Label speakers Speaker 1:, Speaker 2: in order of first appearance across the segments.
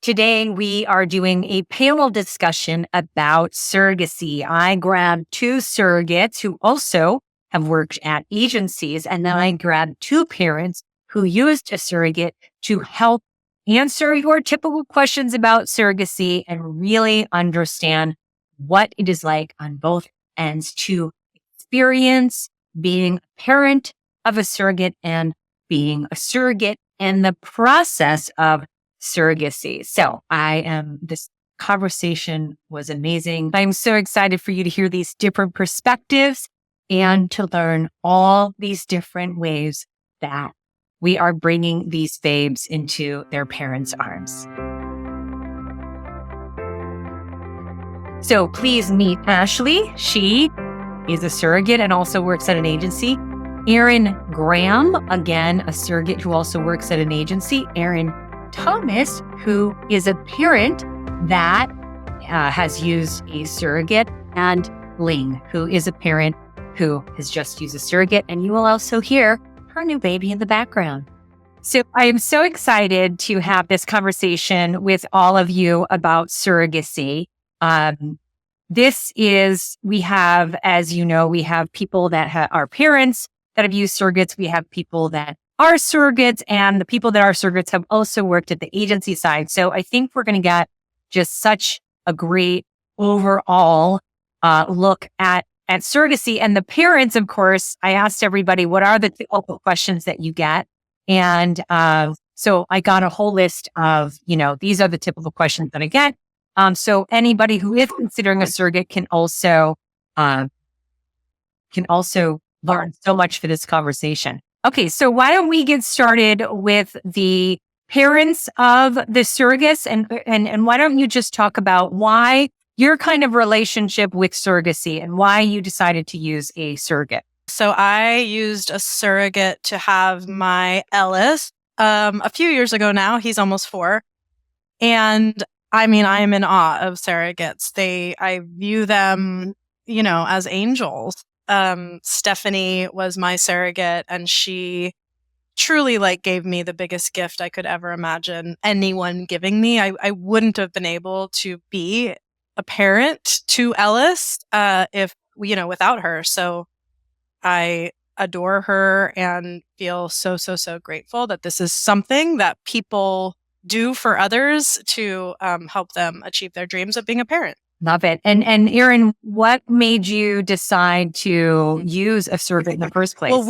Speaker 1: Today, we are doing a panel discussion about surrogacy. I grabbed two surrogates who also have worked at agencies, and then I grabbed two parents who used a surrogate to help answer your typical questions about surrogacy and really understand what it is like on both ends to experience being a parent of a surrogate and being a surrogate and the process of surrogacy. So this conversation was amazing. I'm so excited for you to hear these different perspectives and to learn all these different ways that we are bringing these babes into their parents' arms. So please meet Ashley. She is a surrogate and also works at an agency. Erin Graham, again, a surrogate who also works at an agency. Erin Thomas, who is a parent that has used a surrogate, and Ling, who is a parent who has just used a surrogate. And you will also hear her new baby in the background. So I am so excited to have this conversation with all of you about surrogacy. We have, as you know, we have people that are parents that have used surrogates. We have people that are surrogates, and the people that are surrogates have also worked at the agency side. So I think we're going to get just such a great overall look at surrogacy. And the parents, of course, I asked everybody, what are the typical questions that you get? And so I got a whole list of, these are the typical questions that I get. So anybody who is considering a surrogate can also learn so much for this conversation. Okay, so why don't we get started with the parents of the surrogates, and why don't you just talk about why your kind of relationship with surrogacy and why you decided to use a surrogate?
Speaker 2: So I used a surrogate to have my Ellis a few years ago now. He's almost 4. And I mean, I am in awe of surrogates. I view them, as angels. Stephanie was my surrogate, and she truly gave me the biggest gift I could ever imagine anyone giving me. I wouldn't have been able to be a parent to Ellis without her. So I adore her and feel so grateful that this is something that people do for others to help them achieve their dreams of being a parent.
Speaker 1: Love it. And Erin, what made you decide to use a surrogate in the first place?
Speaker 2: Well,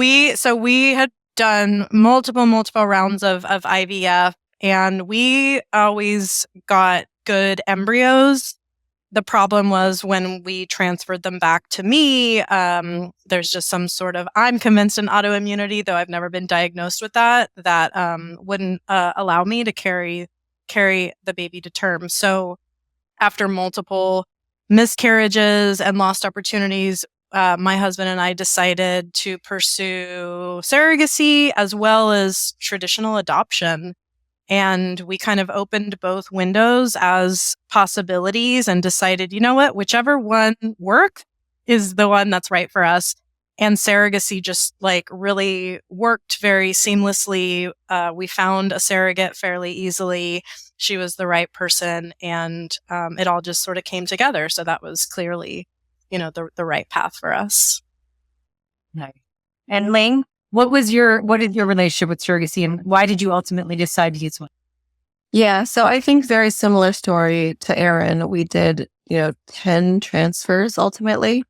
Speaker 2: we had done multiple rounds of IVF, and we always got good embryos. The problem was when we transferred them back to me, there's just some sort of, I'm convinced, an autoimmunity, though I've never been diagnosed with that wouldn't allow me to carry the baby to term. So after multiple miscarriages and lost opportunities, my husband and I decided to pursue surrogacy as well as traditional adoption. And we kind of opened both windows as possibilities and decided, you know what, whichever one works is the one that's right for us. And surrogacy just really worked very seamlessly. We found a surrogate fairly easily. She was the right person, and it all just sort of came together. So that was clearly, the right path for us.
Speaker 1: Nice. And Ling, what is your relationship with surrogacy, and why did you ultimately decide to use one?
Speaker 3: Yeah, so I think very similar story to Erin. We did, 10 transfers ultimately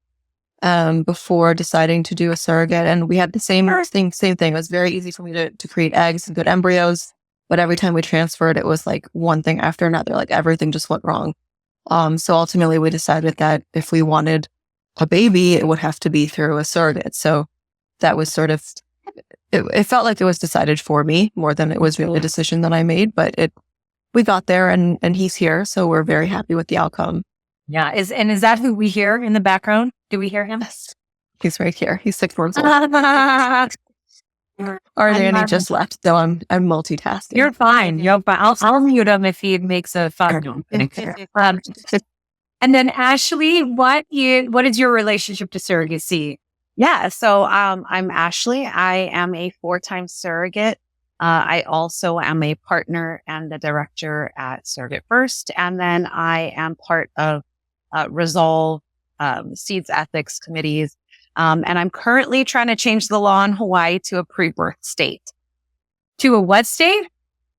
Speaker 3: before deciding to do a surrogate, and we had the same thing. It was very easy for me to create eggs and good embryos, but every time we transferred, it was one thing after another. Everything just went wrong. So ultimately, we decided that if we wanted a baby, it would have to be through a surrogate. So that was sort of, it felt like it was decided for me more than it was really a decision that I made, but we got there, and he's here. So we're very happy with the outcome.
Speaker 1: Yeah. Is that who we hear in the background? Do we hear him?
Speaker 3: Yes. He's right here. He's 6 months old. He just left, though I'm multitasking.
Speaker 1: You're fine. I'll mute him if he makes a fun. And then Ashley, what is your relationship to surrogacy?
Speaker 4: Yeah. So I'm Ashley. I am a 4-time surrogate.
Speaker 1: I also am a partner and the director at Surrogate First. And then I am part of Resolve, Seeds Ethics Committees. And I'm currently trying to change the law in Hawaii to a pre-birth state. To a what state?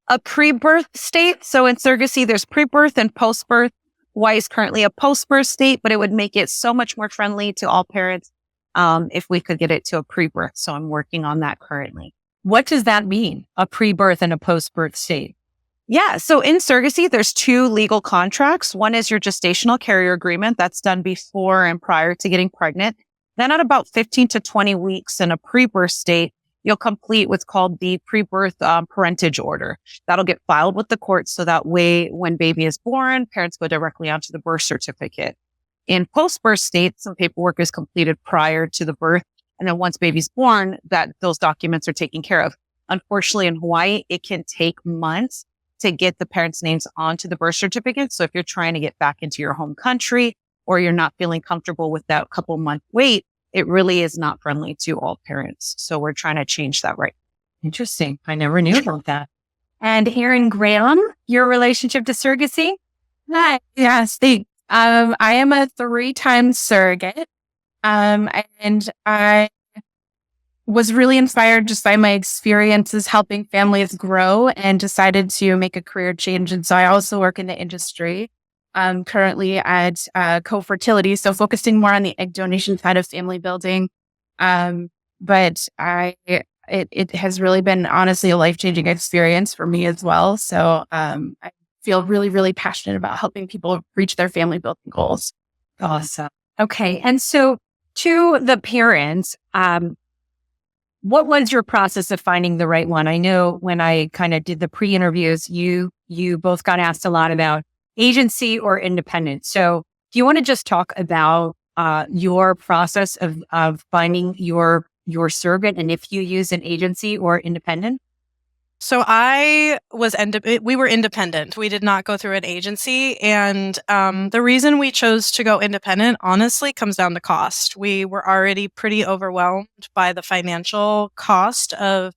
Speaker 1: A pre-birth state. So in surrogacy, there's pre-birth and post-birth. Hawaii is currently a post-birth state, but it would make it so much more friendly to all parents if we could get it to a pre-birth. So I'm working on that currently.
Speaker 4: What does that mean? A pre-birth and a post-birth state?
Speaker 1: Yeah. So in surrogacy, there's two legal contracts. One is your gestational carrier agreement that's done before and prior to getting pregnant. Then at about 15 to 20 weeks in a pre-birth state, you'll complete what's called the pre-birth parentage order. That'll get filed with the court. So that way, when baby is born, parents go directly onto the birth certificate. In post-birth state, some paperwork is completed prior to the birth. And then once baby's born, those documents are taken care of. Unfortunately, in Hawaii, it can take months to get the parents' names onto the birth certificate. So if you're trying to get back into your home country or you're not feeling comfortable with that couple month wait, it really is not friendly to all parents. So we're trying to change that right.
Speaker 4: Interesting. I never knew about that. And Erin Graham, your relationship to surrogacy?
Speaker 2: Hi. Yes. I am a 3-time surrogate. And I was really inspired just by my experiences helping families grow and decided to make a career change. And so I also work in the industry, currently at co-fertility, so focusing more on the egg donation side of family building. But it has really been honestly a life-changing experience for me as well. So I feel really, really passionate about helping people reach their family building goals.
Speaker 4: Awesome. Okay. And so to the parents, what was your process of finding the right one? I know when I kind of did the pre-interviews, you both got asked a lot about agency or independent. So do you want to just talk about your process of finding your surrogate and if you use an agency or independent?
Speaker 2: So we were independent. We did not go through an agency. And the reason we chose to go independent, honestly, comes down to cost. We were already pretty overwhelmed by the financial cost of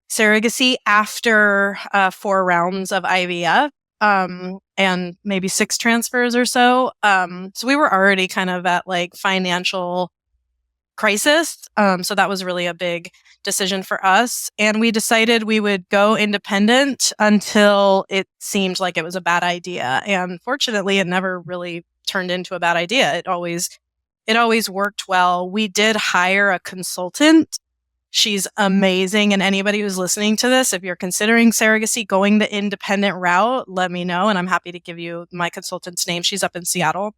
Speaker 2: surrogacy after 4 rounds of IVF and maybe 6 transfers or so. So we were already kind of at like financial crisis. So that was really a big decision for us. And we decided we would go independent until it seemed like it was a bad idea. And fortunately, it never really turned into a bad idea. It always worked well. We did hire a consultant. She's amazing. And anybody who's listening to this, if you're considering surrogacy, going the independent route, let me know. And I'm happy to give you my consultant's name. She's up in Seattle,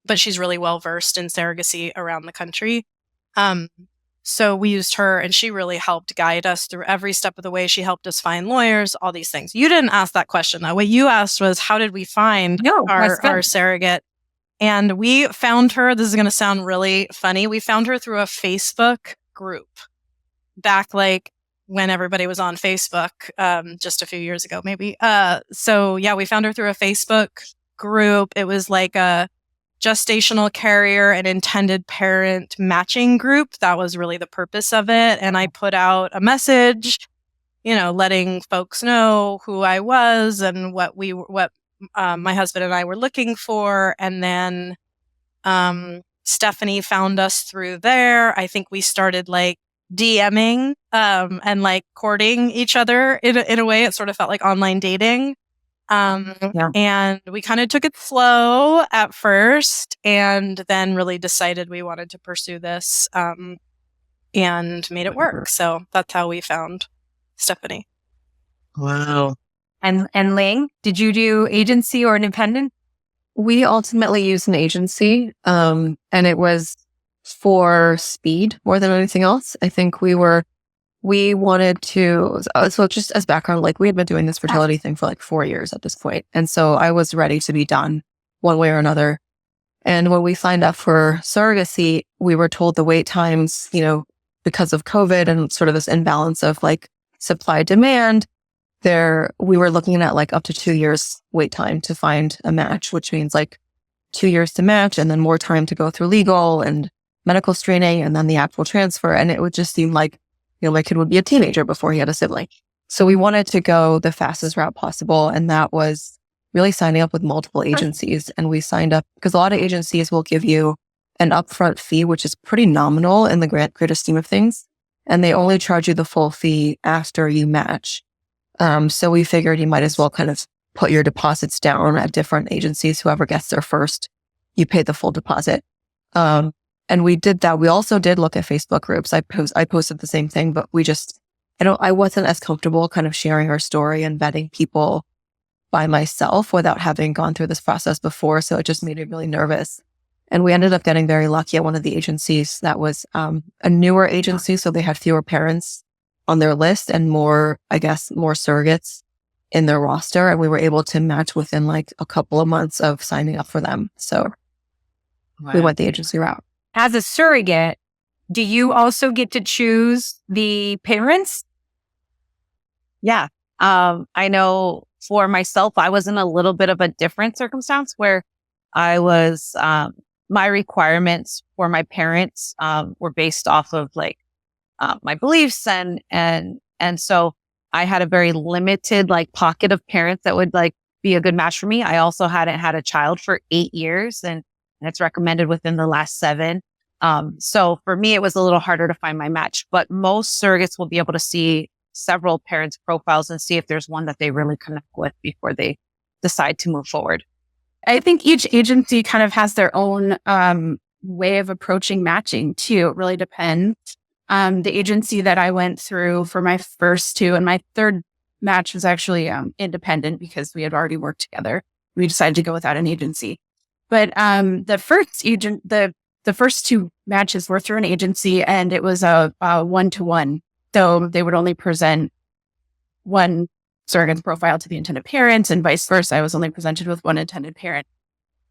Speaker 2: but she's really well versed in surrogacy around the country. So we used her and she really helped guide us through every step of the way. She helped us find lawyers, all these things. You didn't ask that question though. What you asked was, how did we find our surrogate? And we found her. This is going to sound really funny. We found her through a Facebook group back like when everybody was on Facebook, just a few years ago, maybe. So yeah, we found her through a Facebook group. It was like a gestational carrier and intended parent matching group. That was really the purpose of it. And I put out a message, letting folks know who I was and what my husband and I were looking for. And then Stephanie found us through there. I think we started like DMing and like courting each other in a way. It sort of felt like online dating. And we kind of took it slow at first and then really decided we wanted to pursue this and made it work. So that's how we found Stephanie.
Speaker 4: Wow. And Ling, did you do agency or independent?
Speaker 3: We ultimately used an agency, and it was for speed more than anything else. I think we wanted to, so just as background, like we had been doing this fertility thing for like 4 years at this point. And so I was ready to be done one way or another. And when we signed up for surrogacy, we were told the wait times, because of COVID and sort of this imbalance of like supply demand, we were looking at like up to 2 years wait time to find a match, which means like 2 years to match and then more time to go through legal and medical screening and then the actual transfer. And it would just seem like, my kid would be a teenager before he had a sibling. So we wanted to go the fastest route possible. And that was really signing up with multiple agencies. And we signed up because a lot of agencies will give you an upfront fee, which is pretty nominal in the greater scheme of things. And they only charge you the full fee after you match. So we figured you might as well kind of put your deposits down at different agencies. Whoever gets there first, you pay the full deposit. And we did that. We also did look at Facebook groups. I posted the same thing, but I wasn't as comfortable kind of sharing our story and vetting people by myself without having gone through this process before. So it just made me really nervous. And we ended up getting very lucky at one of the agencies that was a newer agency. So they had fewer parents on their list and more surrogates in their roster. And we were able to match within like a couple of months of signing up for them. So we went the agency route.
Speaker 4: As a surrogate, do you also get to choose the parents?
Speaker 5: Yeah. I know for myself, I was in a little bit of a different circumstance where I was, my requirements for my parents, were based off of like, my beliefs and so I had a very limited like pocket of parents that would like be a good match for me. I also hadn't had a child for 8 years and it's recommended within the last 7. So for me, it was a little harder to find my match, but most surrogates will be able to see several parents' profiles and see if there's one that they really connect with before they decide to move forward.
Speaker 6: I think each agency kind of has their own way of approaching matching too. It really depends. The agency that I went through for my first 2 and my third match was actually independent because we had already worked together. We decided to go without an agency. But the first 2 matches were through an agency and it was a 1-to-1. So they would only present one surrogate profile to the intended parent and vice versa. I was only presented with one intended parent.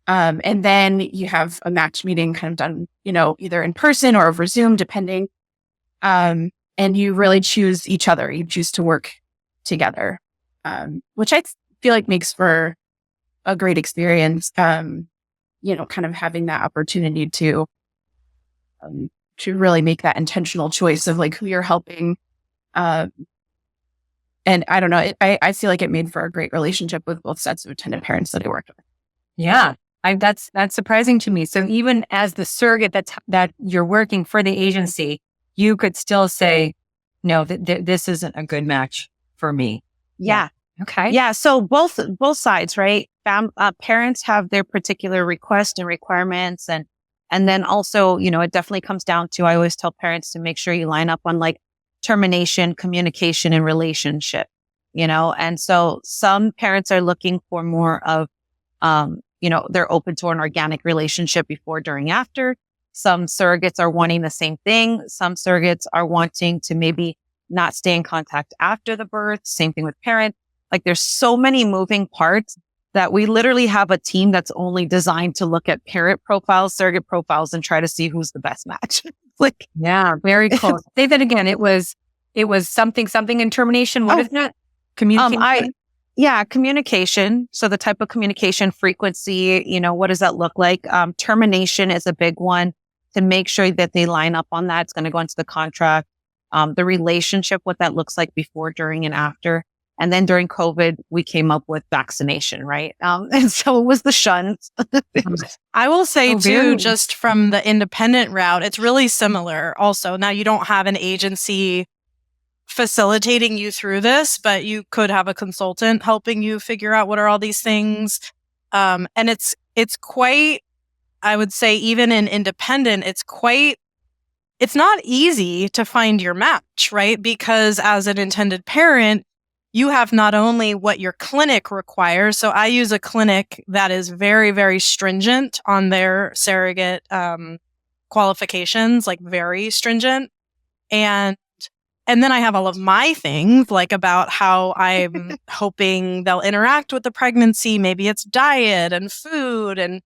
Speaker 6: And then you have a match meeting kind of done, either in person or over Zoom, depending. And you really choose each other. You choose to work together, which I feel like makes for a great experience. Kind of having that opportunity to really make that intentional choice of like who you're helping. And I don't know, I feel like it made for a great relationship with both sets of intended parents that I worked with.
Speaker 4: Yeah, that's surprising to me. So even as the surrogate that you're working for the agency, you could still say, no, this isn't a good match for me.
Speaker 5: Yeah.
Speaker 4: Okay.
Speaker 5: Yeah. So both sides, right? Parents have their particular requests and requirements. And then also, it definitely comes down to, I always tell parents to make sure you line up on like termination, communication, and relationship, and so some parents are looking for more of, they're open to an organic relationship before, during, after. Some surrogates are wanting the same thing. Some surrogates are wanting to maybe not stay in contact after the birth. Same thing with parents. Like there's so many moving parts that we literally have a team that's only designed to look at parent profiles, surrogate profiles, and try to see who's the best match.
Speaker 4: Yeah, very cool. Say that again. It was something in termination. What is that? Communication.
Speaker 5: Communication. So the type of communication frequency, what does that look like? Termination is a big one to make sure that they line up on that. It's going to go into the contract. The relationship, what that looks like before, during, and after. And then during COVID, we came up with vaccination, right? And so it was the shuns.
Speaker 2: I will say too, just from the independent route, it's really similar also. Now you don't have an agency facilitating you through this, but you could have a consultant helping you figure out what are all these things. And it's quite, I would say, even in independent, it's not easy to find your match, right? Because as an intended parent, you have not only what your clinic requires. So I use a clinic that is very, very stringent on their surrogate qualifications, like very stringent. And then I have all of my things, like about how I'm hoping they'll interact with the pregnancy. Maybe it's diet and food. And,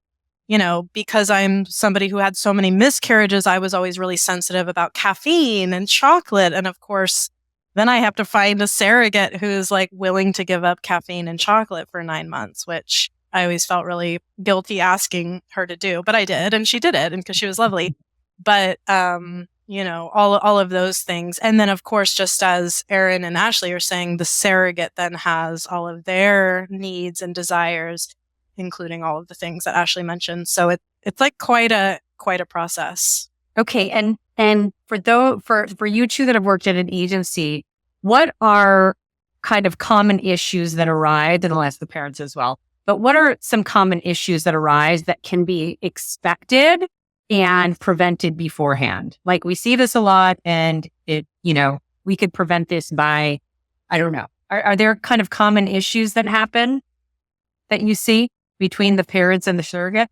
Speaker 2: because I'm somebody who had so many miscarriages, I was always really sensitive about caffeine and chocolate. And of course, then I have to find a surrogate who's like willing to give up caffeine and chocolate for 9 months, which I always felt really guilty asking her to do, but I did, and she did it, and because she was lovely. But all of those things. And then, of course, just as Erin and Ashley are saying, the surrogate then has all of their needs and desires, including all of the things that Ashley mentioned. So it's like quite a process.
Speaker 4: Okay. And for you two that have worked at an agency, what are kind of common issues that arise, and I'll ask the parents as well, but what are some common issues that arise that can be expected and prevented beforehand? Like we see this a lot, and we could prevent this by, I don't know. Are there kind of common issues that happen that you see between the parents and the surrogate?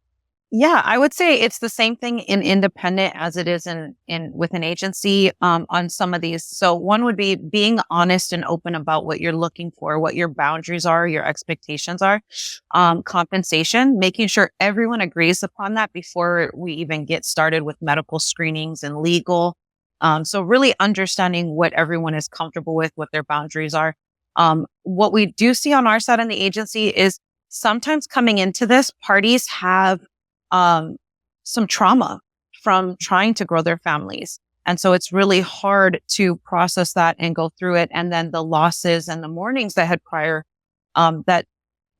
Speaker 5: Yeah, I would say it's the same thing in independent as it is in with an agency on some of these. So one would be being honest and open about what you're looking for, what your boundaries are, your expectations are, compensation, making sure everyone agrees upon that before we even get started with medical screenings and legal. So really understanding what everyone is comfortable with, what their boundaries are. What we do see on our side in the agency is sometimes coming into this, parties have some trauma from trying to grow their families. And so it's really hard to process that and go through it. And then the losses and the mournings that had prior, that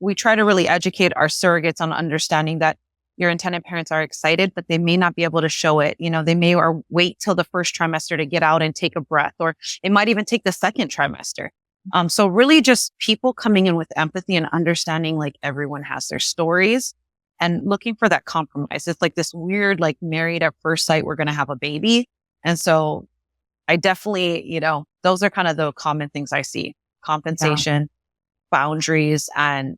Speaker 5: we try to really educate our surrogates on understanding that your intended parents are excited, but they may not be able to show it. They may or wait till the first trimester to get out and take a breath, or it might even take the second trimester. So really just people coming in with empathy and understanding like everyone has their stories. And looking for that compromise. It's like this weird, like married at first sight, we're going to have a baby. And so I definitely, those are kind of the common things I see: compensation, boundaries, and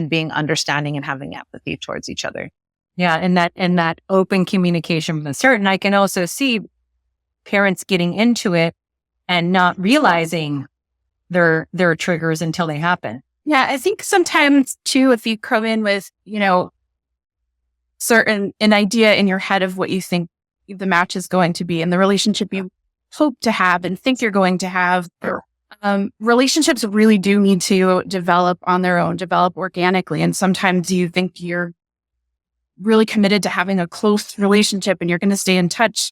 Speaker 5: being understanding and having empathy towards each other.
Speaker 4: Yeah. And that open communication from the start. And I can also see parents getting into it and not realizing their triggers until they happen.
Speaker 6: Yeah, I think sometimes too, if you come in with, an idea in your head of what you think the match is going to be and the relationship you hope to have and think you're going to have, relationships really do need to develop on their own, develop organically. And sometimes you think you're really committed to having a close relationship and you're going to stay in touch.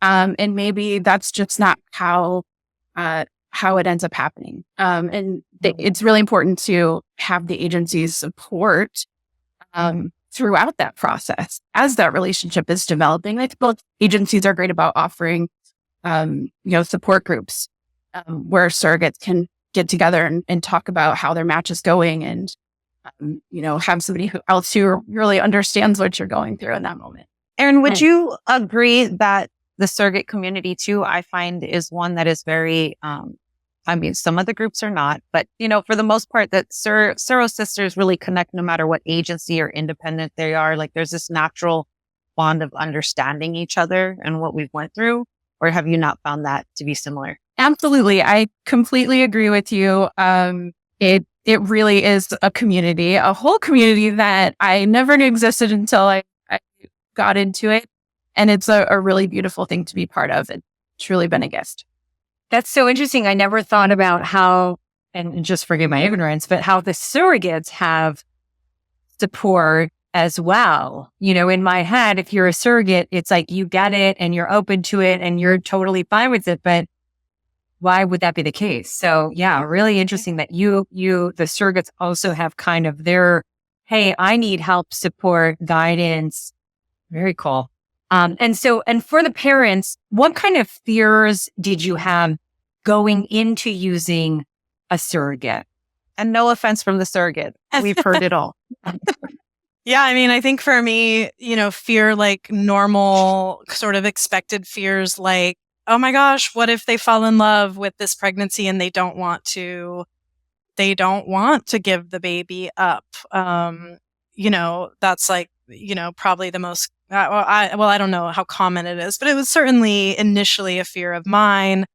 Speaker 6: And maybe that's just not how it ends up happening. It's really important to have the agency's support throughout that process as that relationship is developing. I think both agencies are great about offering, support groups where surrogates can get together and talk about how their match is going and, have somebody else who really understands what you're going through in that moment.
Speaker 5: Erin, would you agree that the surrogate community too, I find, is one that is very, some of the groups are not, but, for the most part, that Surro sisters really connect no matter what agency or independent they are. Like there's this natural bond of understanding each other and what we've went through, or have you not found that to be similar?
Speaker 6: Absolutely. I completely agree with you. It really is a community, a whole community that I never knew existed until I got into it. And it's a really beautiful thing to be part of. It's truly been a gift.
Speaker 4: That's so interesting. I never thought about how, and just forgive my ignorance, but how the surrogates have support as well. In my head, if you're a surrogate, it's like you get it and you're open to it and you're totally fine with it. But why would that be the case? So yeah, really interesting that the surrogates also have kind of their, hey, I need help, support, guidance. Very cool. And for the parents, what kind of fears did you have going into using a surrogate?
Speaker 5: And no offense from the surrogate. We've heard it all.
Speaker 2: Yeah, I think for me, fear, like normal sort of expected fears, like, oh my gosh, what if they fall in love with this pregnancy and they don't want to give the baby up? That's like, probably the most, I don't know how common it is, but it was certainly initially a fear of mine.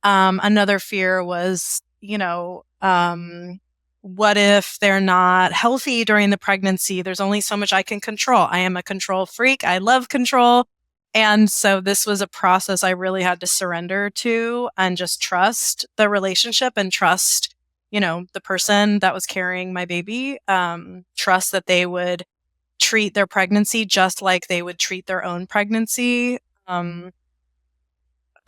Speaker 2: Another fear was, what if they're not healthy during the pregnancy? There's only so much I can control. I am a control freak. I love control. And so this was a process I really had to surrender to and just trust the relationship and trust, the person that was carrying my baby, trust that they would treat their pregnancy just like they would treat their own pregnancy.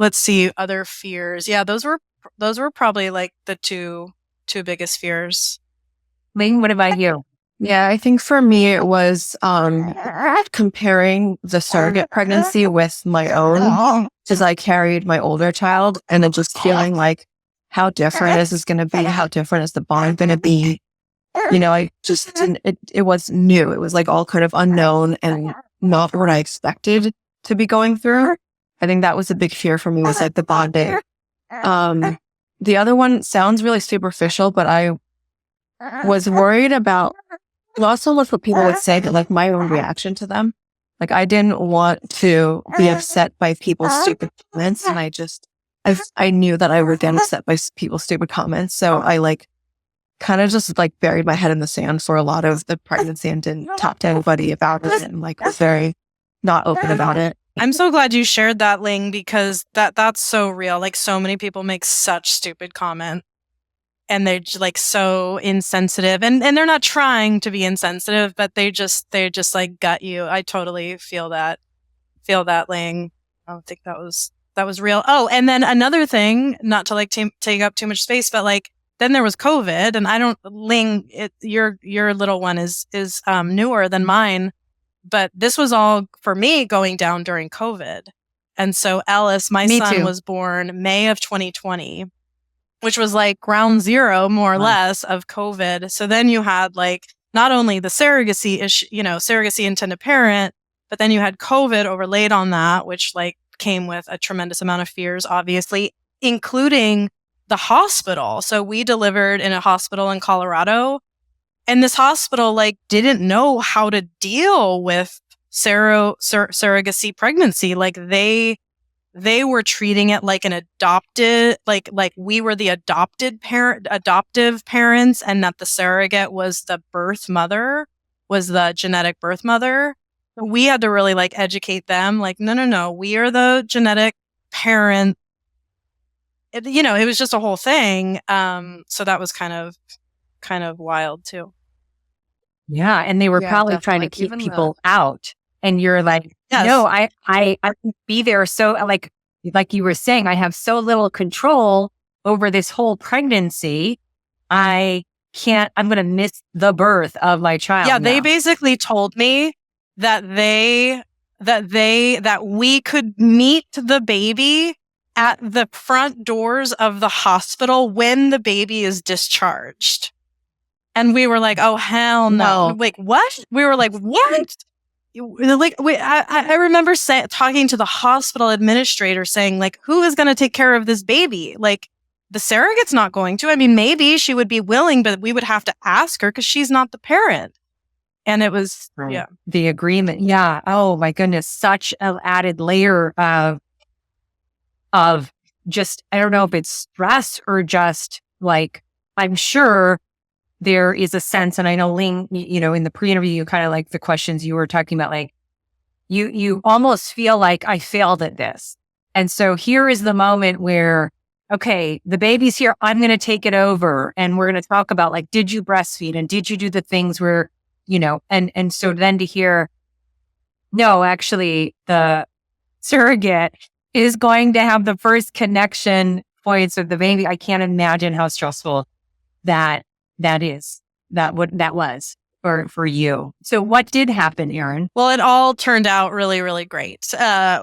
Speaker 2: let's see, other fears. Yeah, those were probably like the two biggest fears.
Speaker 1: Ling, what about you?
Speaker 3: Yeah, I think for me it was comparing the surrogate pregnancy with my own, because I carried my older child, and then just feeling like, how different is this going to be? How different is the bond going to be? I just didn't, it was new. It was like all kind of unknown and not what I expected to be going through. I think that was a big fear for me, was like the bonding. The other one sounds really superficial, but I was worried about, also what people would say, but like my own reaction to them. Like I didn't want to be upset by people's stupid comments. And I knew that I would get upset by people's stupid comments. So I like kind of just like buried my head in the sand for a lot of the pregnancy and didn't talk to anybody about it, and like was very not open about it.
Speaker 2: I'm so glad you shared that, Ling, because that's so real. Like so many people make such stupid comments. And they're just like so insensitive, and they're not trying to be insensitive, but they just like gut you. I totally feel that, Ling. I don't think that was real. Oh, and then another thing, not to like take up too much space, but like then there was COVID, and Ling, your little one is newer than mine, but this was all for me going down during COVID, and so Ellis, my son, was born May of 2020. Which was like ground zero, more or less, of COVID. So then you had like not only the surrogacy issue, surrogacy intended parent, but then you had COVID overlaid on that, which like came with a tremendous amount of fears, obviously, including the hospital. So we delivered in a hospital in Colorado, and this hospital like didn't know how to deal with surrogacy pregnancy. Like they were treating it like an adopted, like we were the adoptive parents, and that the surrogate was the birth mother, was the genetic birth mother. We had to really like educate them, like, no, we are the genetic parent. It was just a whole thing. So that was kind of wild too.
Speaker 1: Yeah. And they were probably trying to keep people out. And you're like,
Speaker 2: yes.
Speaker 1: No, I can be there. So like you were saying, I have so little control over this whole pregnancy. I'm going to miss the birth of my child.
Speaker 2: Yeah.
Speaker 1: now.
Speaker 2: They basically told me that we could meet the baby at the front doors of the hospital when the baby is discharged. And we were like, oh, hell no. Like, what? We were like, what? Like, I remember talking to the hospital administrator saying, like, who is going to take care of this baby? Like, the surrogate's not going to. I mean, maybe she would be willing, but we would have to ask her because she's not the parent. And it was, yeah.
Speaker 1: The agreement. Yeah. Oh my goodness. Such an added layer of just, I don't know if it's stress or just like, I'm sure there is a sense, and I know Ling, in the pre-interview, you kind of like the questions you were talking about, like you almost feel like I failed at this. And so here is the moment where, okay, the baby's here. I'm going to take it over. And we're going to talk about like, did you breastfeed and did you do the things where, and so then to hear, no, actually the surrogate is going to have the first connection points with the baby. I can't imagine how stressful that was for you. So what did happen, Erin?
Speaker 2: Well, it all turned out really, really great.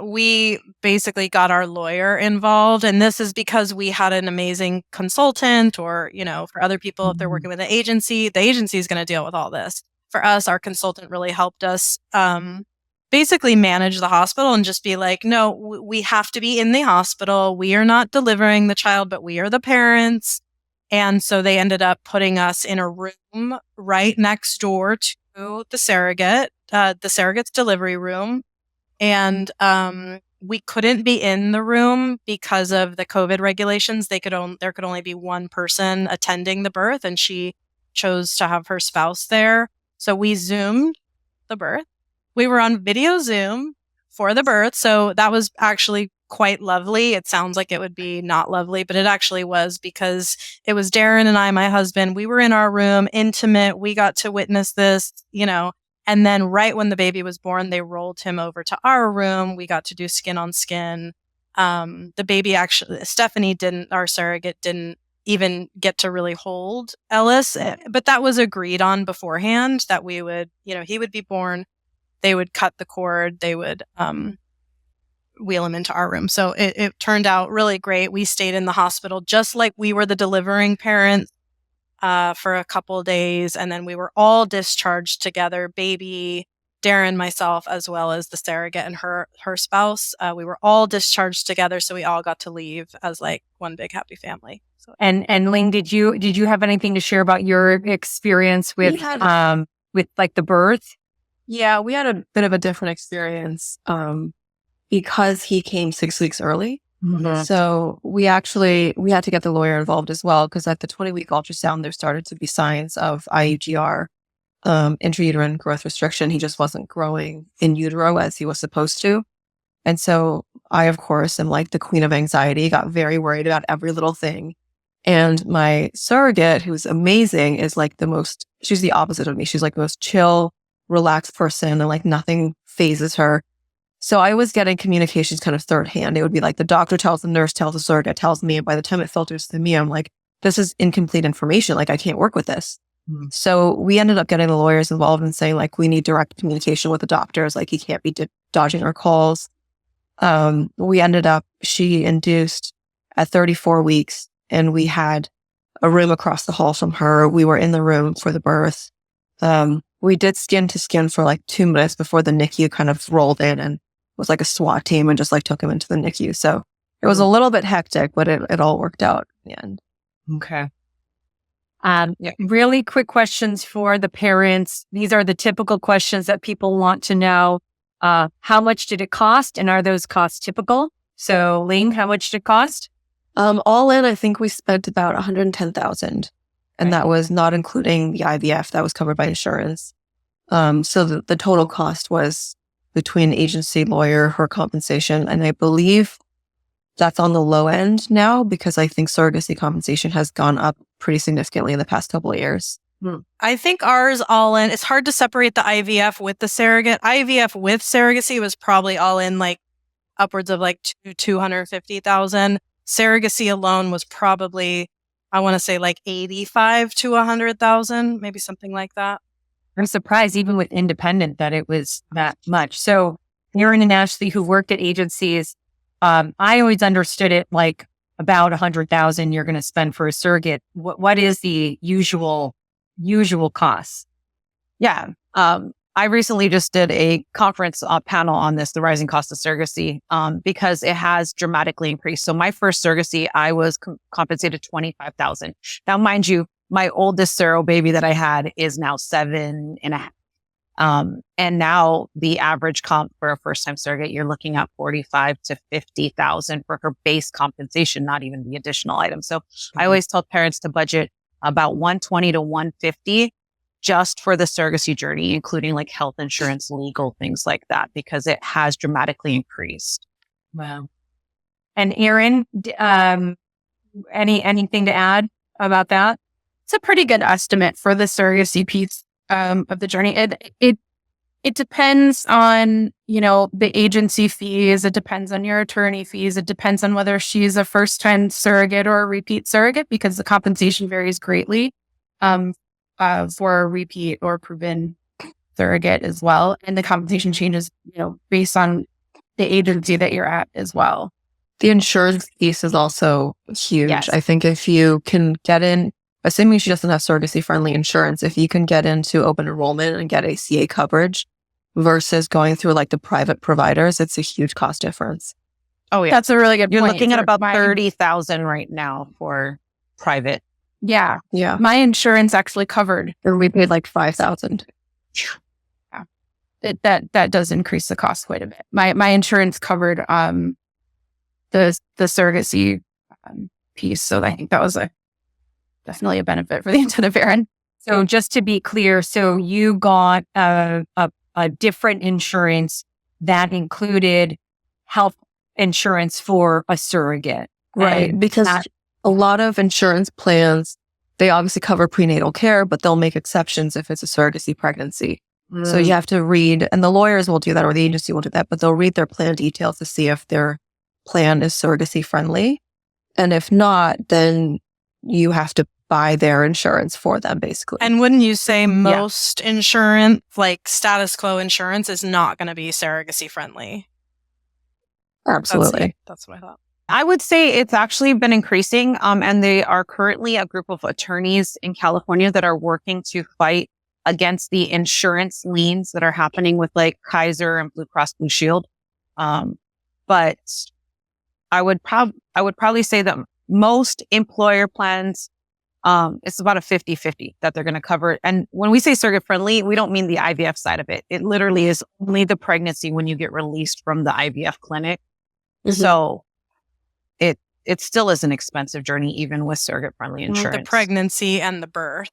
Speaker 2: We basically got our lawyer involved, and this is because we had an amazing consultant, or, for other people, if they're working with the agency is going to deal with all this. For us, our consultant really helped us basically manage the hospital and just be like, no, we have to be in the hospital. We are not delivering the child, but we are the parents. And so they ended up putting us in a room right next door to the surrogate's delivery room. And we couldn't be in the room because of the COVID regulations. There could only be one person attending the birth, and she chose to have her spouse there. So we Zoomed the birth. We were on video Zoom for the birth. So that was actually quite lovely. It sounds like it would be not lovely, but it actually was, because it was Darren and I, my husband. We were in our room, intimate. We got to witness this, and then right when the baby was born, they rolled him over to our room. We got to do skin on skin. The baby actually, Stephanie our surrogate didn't even get to really hold Ellis, but that was agreed on beforehand that we would, he would be born, they would cut the cord, they would wheel him into our room. So it turned out really great. We stayed in the hospital just like we were the delivering parents for a couple of days, and then we were all discharged together, baby, Darren, myself, as well as the surrogate and her spouse. We were all discharged together, so we all got to leave as like one big happy family. So.
Speaker 4: And Ling, did you have anything to share about your experience with like the birth?
Speaker 3: Yeah, we had a bit of a different experience because he came 6 weeks early.
Speaker 4: Mm-hmm.
Speaker 3: So we had to get the lawyer involved as well, because at the 20-week ultrasound, there started to be signs of IUGR, intrauterine growth restriction. He just wasn't growing in utero as he was supposed to. And so I, of course, am like the queen of anxiety, got very worried about every little thing. And my surrogate, who's amazing, is like she's the opposite of me. She's like the most chill, relaxed person, and like nothing phases her. So I was getting communications kind of third hand. It would be like the doctor tells the nurse, tells the surrogate, tells me. And by the time it filters to me, I'm like, this is incomplete information. Like, I can't work with this. Mm-hmm. So we ended up getting the lawyers involved and saying, like, we need direct communication with the doctors. Like, he can't be dodging our calls. She induced at 34 weeks, and we had a room across the hall from her. We were in the room for the birth. We did skin to skin for like 2 minutes before the NICU kind of rolled in and was like a SWAT team and just like took him into the NICU. So it was a little bit hectic, but it all worked out in the end.
Speaker 4: Okay. Really quick questions for the parents. These are the typical questions that people want to know. How much did it cost? And are those costs typical? So Ling, how much did it cost?
Speaker 3: All in, I think we spent about $110,000. And that was not including the IVF that was covered by insurance. So the total cost was between agency, lawyer, her compensation. And I believe that's on the low end now, because I think surrogacy compensation has gone up pretty significantly in the past couple of years.
Speaker 2: I think ours all in, it's hard to separate the IVF with the surrogate. IVF with surrogacy was probably all in like upwards of like $250,000. Surrogacy alone was probably, I want to say like 85 to 100,000, maybe something like that.
Speaker 4: I'm surprised even with independent that it was that much. So Erin and Ashley, who worked at agencies, I always understood it like about 100,000 you're going to spend for a surrogate. What is the usual cost?
Speaker 5: Yeah. I recently just did a conference panel on this, the rising cost of surrogacy, because it has dramatically increased. So my first surrogacy, I was compensated $25,000. Now, mind you, my oldest surro baby that I had is now 7.5. And now the average comp for a first time surrogate, you're looking at 45 to 50,000 for her base compensation, not even the additional items. So I always tell parents to budget about 120 to 150 just for the surrogacy journey, including like health insurance, legal things like that, because it has dramatically increased.
Speaker 4: Wow. And Erin, anything to add about that?
Speaker 6: It's a pretty good estimate for the surrogacy piece of the journey. It depends on, the agency fees. It depends on your attorney fees. It depends on whether she's a first-time surrogate or a repeat surrogate, because the compensation varies greatly for a repeat or proven surrogate as well. And the compensation changes, based on the agency that you're at as well.
Speaker 3: The insurance piece is also huge.
Speaker 6: Yes.
Speaker 3: I think if you can get in, assuming she doesn't have surrogacy-friendly insurance, if you can get into open enrollment and get ACA coverage versus going through like the private providers, it's a huge cost difference.
Speaker 5: Oh yeah,
Speaker 6: that's a really good
Speaker 5: You're
Speaker 6: point.
Speaker 5: looking at about 30,000 right now for private.
Speaker 6: Yeah.
Speaker 3: Yeah.
Speaker 6: My insurance actually covered.
Speaker 3: Or we paid like $5,000.
Speaker 6: Yeah. That does increase the cost quite a bit. My insurance covered the surrogacy piece, so I think that was definitely a benefit for the intent of Erin.
Speaker 4: So just to be clear, so you got a different insurance that included health insurance for a surrogate.
Speaker 3: Right. Because a lot of insurance plans, they obviously cover prenatal care, but they'll make exceptions if it's a surrogacy pregnancy. So you have to read, and the lawyers will do that or the agency will do that, but they'll read their plan details to see if they're plan is surrogacy friendly. And if not, then you have to buy their insurance for them, basically.
Speaker 2: And wouldn't you say most insurance, like status quo insurance, is not going to be surrogacy friendly?
Speaker 3: Absolutely.
Speaker 2: That's what I thought.
Speaker 5: I would say it's actually been increasing. And they are currently a group of attorneys in California that are working to fight against the insurance liens that are happening with like Kaiser and Blue Cross Blue Shield. But I would probably say that most employer plans, it's about a 50-50 that they're going to cover. And when we say surrogate friendly, we don't mean the IVF side of it. It literally is only the pregnancy when you get released from the IVF clinic. Mm-hmm. So it still is an expensive journey, even with surrogate friendly insurance.
Speaker 2: The pregnancy and the birth.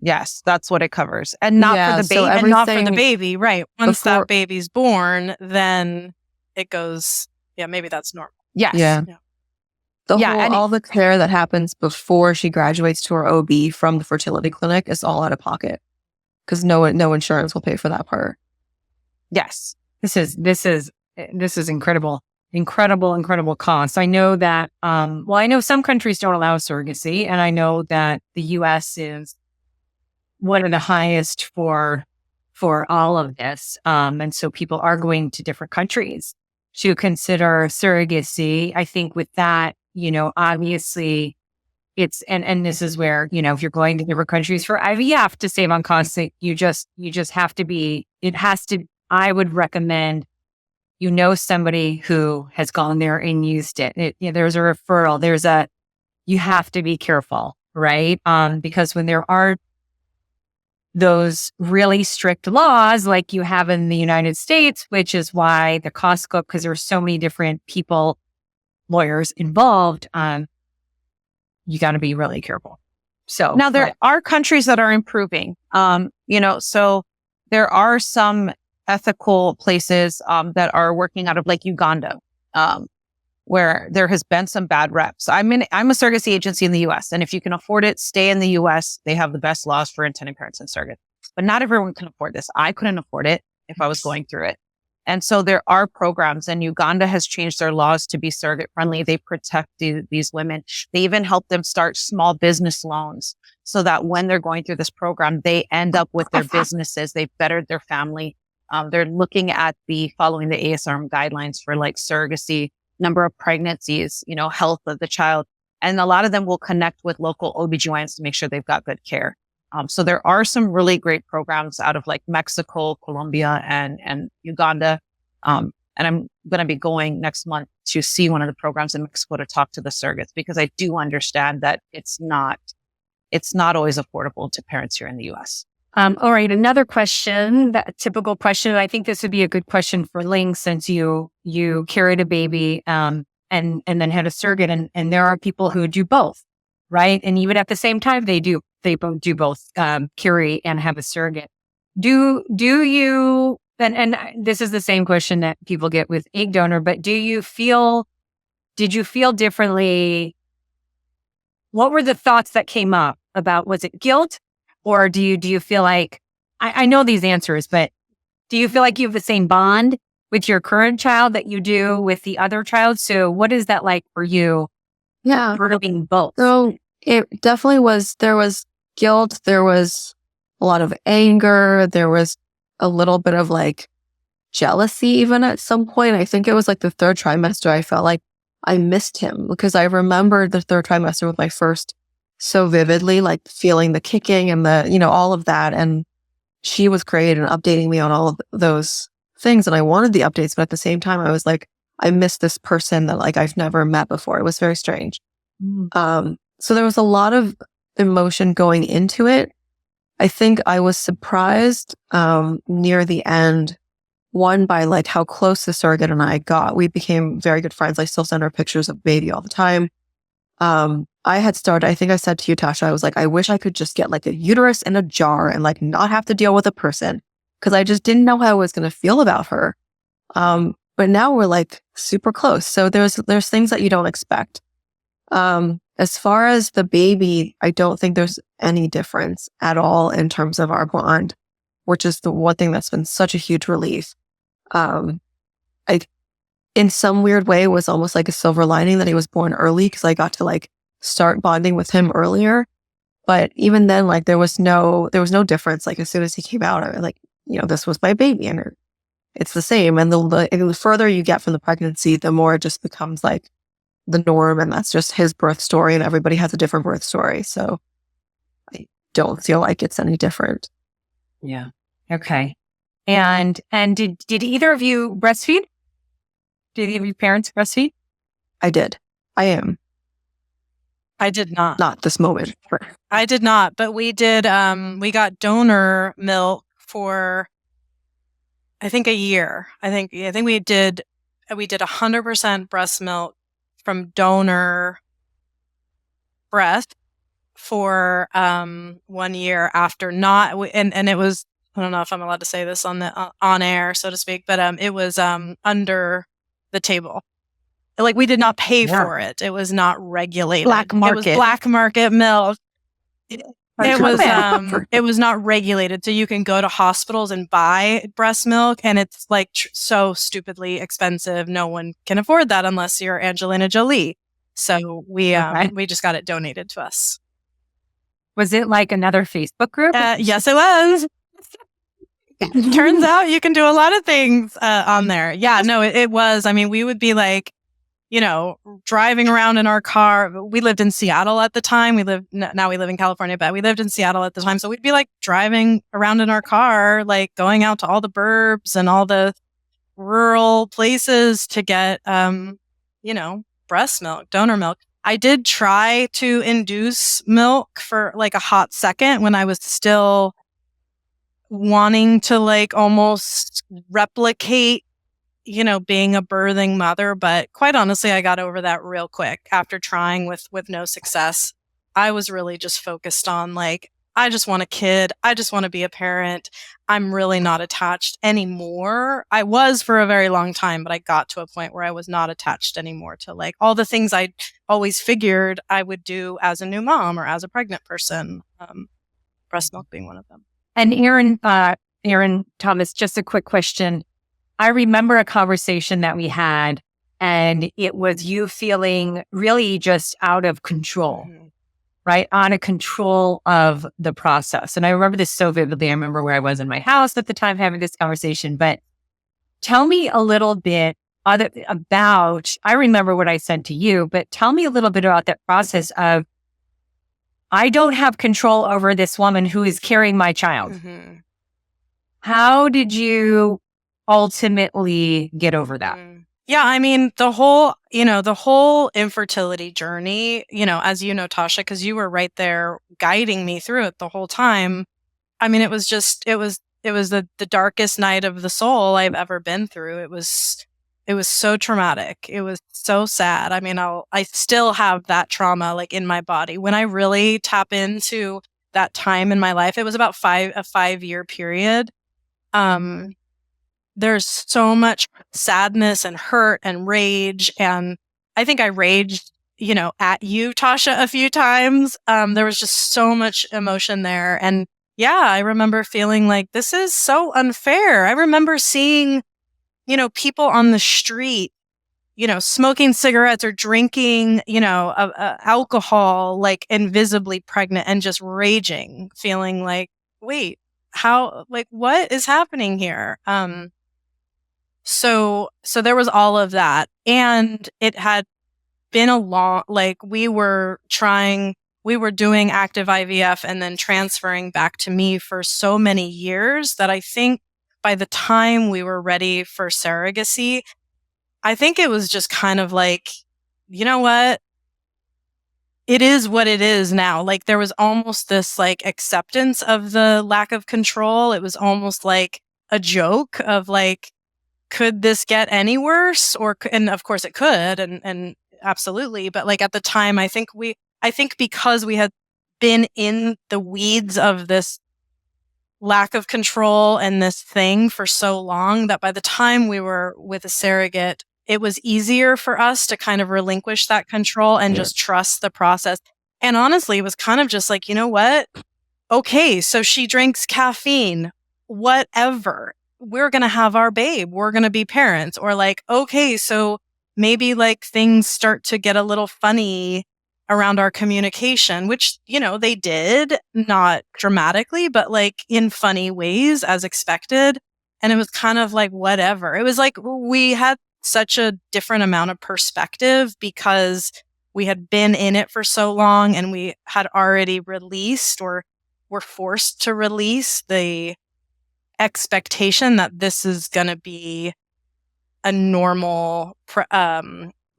Speaker 5: Yes, that's what it covers. And not for the baby. And not for the baby, right.
Speaker 2: Once that baby's born, then it goes, maybe that's normal.
Speaker 5: Yes.
Speaker 3: Yeah. All the care that happens before she graduates to her OB from the fertility clinic is all out of pocket because no insurance will pay for that part.
Speaker 5: Yes.
Speaker 1: This is incredible. Incredible costs. I know that, I know some countries don't allow surrogacy, and I know that the US is one of the highest for all of this. And so people are going to different countries to consider surrogacy. I think with that, obviously it's, and this is where, if you're going to different countries for IVF to save on costs, you just have to I would recommend, somebody who has gone there and used it. There's a referral. You have to be careful, right? Because when there are those really strict laws like you have in the United States, which is why the costs go up because there's so many different people, lawyers involved, you got to be really careful. So
Speaker 5: now there are countries that are improving, so there are some ethical places that are working out of like Uganda, where there has been some bad reps. I'm a surrogacy agency in the US, and if you can afford it, stay in the US. They have the best laws for intended parents and surrogates. But not everyone can afford this. I couldn't afford it if I was going through it. And so there are programs, and Uganda has changed their laws to be surrogate friendly. They protect these women. They even help them start small business loans so that when they're going through this program, they end up with their businesses. They've bettered their family. They're looking at following the ASRM guidelines for like surrogacy, number of pregnancies, health of the child. And a lot of them will connect with local OBGYNs to make sure they've got good care. So there are some really great programs out of like Mexico, Colombia, and Uganda. And I'm going to be going next month to see one of the programs in Mexico to talk to the surrogates, because I do understand that it's not always affordable to parents here in the US.
Speaker 1: All right. Another question, that typical question. I think this would be a good question for Ling, since you carried a baby, and then had a surrogate, and there are people who do both, right? And even at the same time, they both do both, carry and have a surrogate. Do you, and this is the same question that people get with egg donor, but did you feel differently? What were the thoughts that came up about, was it guilt? Or do you feel like, I know these answers, but do you feel like you have the same bond with your current child that you do with the other child? So what is that like for you?
Speaker 3: Yeah.
Speaker 1: For being both?
Speaker 3: So it definitely was, there was guilt. There was a lot of anger. There was a little bit of like jealousy even at some point. I think it was like the third trimester. I felt like I missed him because I remembered the third trimester with my first so vividly, like feeling the kicking and the, all of that. And she was great and updating me on all of those things. And I wanted the updates, but at the same time, I was like, I missed this person that like I've never met before. It was very strange. So there was a lot of emotion going into it. I think I was surprised near the end, one, by like how close the surrogate and I got. We became very good friends. I still send her pictures of baby all the time. I had started, I think I said to you, Tasha, I was like, I wish I could just get like a uterus in a jar and like not have to deal with a person, because I just didn't know how I was going to feel about her. But now we're like super close. So there's things that you don't expect. As far as the baby, I don't think there's any difference at all in terms of our bond, which is the one thing that's been such a huge relief. in some weird way was almost like a silver lining that he was born early, because I got to like start bonding with him earlier. But even then, like there was no difference. Like as soon as he came out, I was like, this was my baby, and it's the same. And the further you get from the pregnancy, the more it just becomes like the norm, and that's just his birth story, and everybody has a different birth story. So I don't feel like it's any different.
Speaker 4: Yeah. Okay. And did either of you breastfeed? Did either of your parents breastfeed?
Speaker 3: I did. I am.
Speaker 2: I did not.
Speaker 3: Not this moment.
Speaker 2: I did not, but we did. We got donor milk for, I think, a year. I think we did 100% breast milk from donor breast for 1 year after not, and it was, I don't know if I'm allowed to say this on the on air, so to speak, but it was under the table. Like we did not pay for it. It was not regulated.
Speaker 5: Black market.
Speaker 2: It was black market milk. It was not regulated. So you can go to hospitals and buy breast milk, and it's like so stupidly expensive. No one can afford that unless you're Angelina Jolie. So we just got it donated to us.
Speaker 4: Was it like another Facebook group?
Speaker 2: Yes, it was. Turns out you can do a lot of things on there. Yeah, no, it was. I mean, we would be like, driving around in our car. We lived in Seattle at the time. Now we live in California, but we lived in Seattle at the time. So we'd be like driving around in our car, like going out to all the burbs and all the rural places to get, breast milk, donor milk. I did try to induce milk for like a hot second when I was still wanting to like almost replicate being a birthing mother. But quite honestly, I got over that real quick after trying with no success. I was really just focused on like, I just want a kid. I just want to be a parent. I'm really not attached anymore. I was for a very long time, but I got to a point where I was not attached anymore to like all the things I always figured I would do as a new mom or as a pregnant person. Breast milk being one of them.
Speaker 4: And Aaron Thomas, just a quick question. I remember a conversation that we had, and it was you feeling really just out of control, right? Out of control of the process. And I remember this so vividly. I remember where I was in my house at the time having this conversation. But tell me a little bit about, I remember what I said to you, but tell me a little bit about that process of, I don't have control over this woman who is carrying my child.
Speaker 2: Mm-hmm.
Speaker 4: How did you ultimately get over that?
Speaker 2: Yeah, I mean, the whole infertility journey, as you know, Tasha, because you were right there guiding me through it the whole time. I mean, it was the darkest night of the soul I've ever been through. It was so traumatic. It was so sad. I mean, I still have that trauma like in my body. When I really tap into that time in my life, it was about a 5-year period. There's so much sadness and hurt and rage. And I think I raged, at you, Tasha, a few times. There was just so much emotion there. And yeah, I remember feeling like this is so unfair. I remember seeing, people on the street, smoking cigarettes or drinking, alcohol, like invisibly pregnant, and just raging, feeling like, wait, how, like, what is happening here? So there was all of that, and it had been a long, like we were doing active IVF and then transferring back to me for so many years that I think by the time we were ready for surrogacy, I think it was just kind of like, you know what? It is what it is now. Like there was almost this like acceptance of the lack of control. It was almost like a joke of like, could this get any worse? And of course it could, and absolutely. But like at the time, I think because we had been in the weeds of this lack of control and this thing for so long, that by the time we were with a surrogate, it was easier for us to kind of relinquish that control and just trust the process. And honestly, it was kind of just like, you know what? Okay, so she drinks caffeine, whatever. we're going to have our babe, we're going to be parents, or like, okay, so maybe like things start to get a little funny around our communication, which, they did, not dramatically, but like in funny ways as expected. And it was kind of like, whatever. It was like we had such a different amount of perspective because we had been in it for so long and we had already released or were forced to release the expectation that this is going to be a normal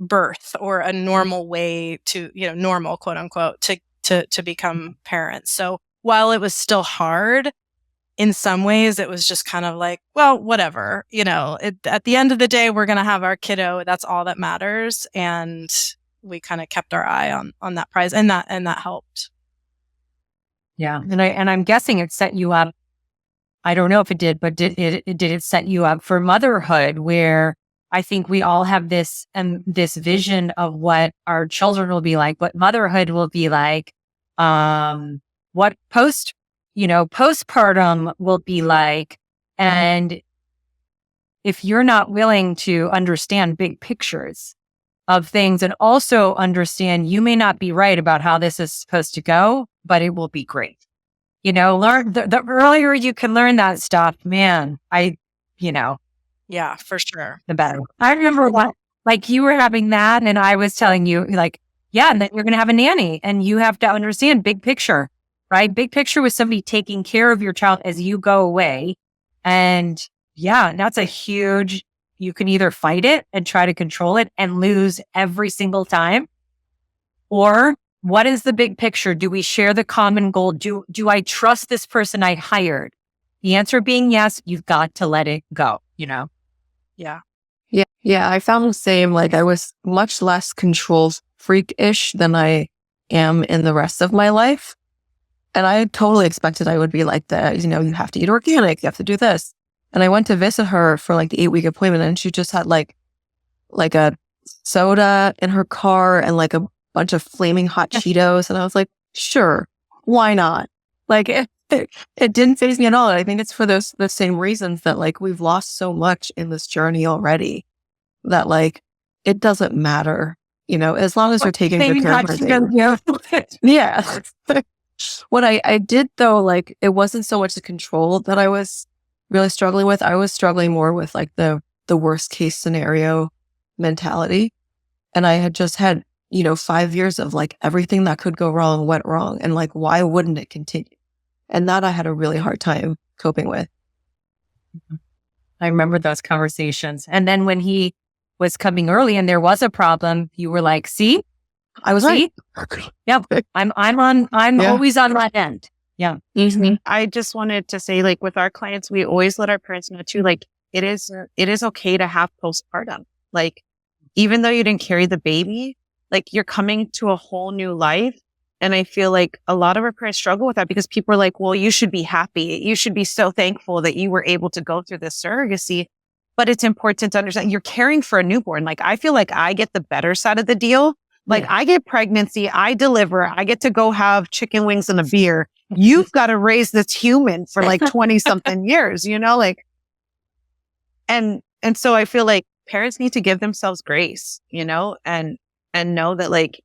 Speaker 2: birth or a normal way to, normal, quote unquote, to become parents. So while it was still hard, in some ways it was just kind of like, well, whatever, at the end of the day, we're going to have our kiddo. That's all that matters. And we kind of kept our eye on that prize, and that helped.
Speaker 1: Yeah. And I'm guessing it set you up. I don't know if it did, but did it set you up for motherhood, where I think we all have this vision of what our children will be like, what motherhood will be like, what postpartum will be like. And if you're not willing to understand big pictures of things and also understand you may not be right about how this is supposed to go, but it will be great. Learn the earlier you can learn that stuff, man,
Speaker 2: Yeah, for sure.
Speaker 1: the better. I remember like you were having that and I was telling you like, yeah, and then you're going to have a nanny and you have to understand big picture, right? Big picture was somebody taking care of your child as you go away. And yeah, that's a huge, you can either fight it and try to control it and lose every single time. Or what is the big picture? Do we share the common goal? Do I trust this person I hired? The answer being yes, you've got to let it go,
Speaker 2: Yeah.
Speaker 3: Yeah. I found the same. Like I was much less control freak-ish than I am in the rest of my life. And I totally expected I would be like that. You have to eat organic. You have to do this. And I went to visit her for like the 8-week appointment, and she just had like a soda in her car and like a bunch of flaming hot Cheetos. And I was like, sure, why not? Like it didn't faze me at all. I think it's for the same reasons that like we've lost so much in this journey already that like it doesn't matter, as long as we're taking good care of our baby. Yeah. What I did though, like it wasn't so much the control that I was really struggling with. I was struggling more with like the worst case scenario mentality. And I had just had 5 years of like everything that could go wrong went wrong. And like, why wouldn't it continue? And that I had a really hard time coping with.
Speaker 1: I remember those conversations. And then when he was coming early and there was a problem, you were like, see,
Speaker 3: I was right.
Speaker 1: Yeah. I'm always on that end. Yeah.
Speaker 3: Mm-hmm.
Speaker 5: I just wanted to say, like with our clients, we always let our parents know too, like it is okay to have postpartum. Like, even though you didn't carry the baby, like you're coming to a whole new life. And I feel like a lot of our parents struggle with that because people are like, well, you should be happy. You should be so thankful that you were able to go through this surrogacy. But it's important to understand you're caring for a newborn. Like, I feel like I get the better side of the deal. Like I get pregnancy, I deliver, I get to go have chicken wings and a beer. You've got to raise this human for like 20 something years, like, and so I feel like parents need to give themselves grace, and know that like,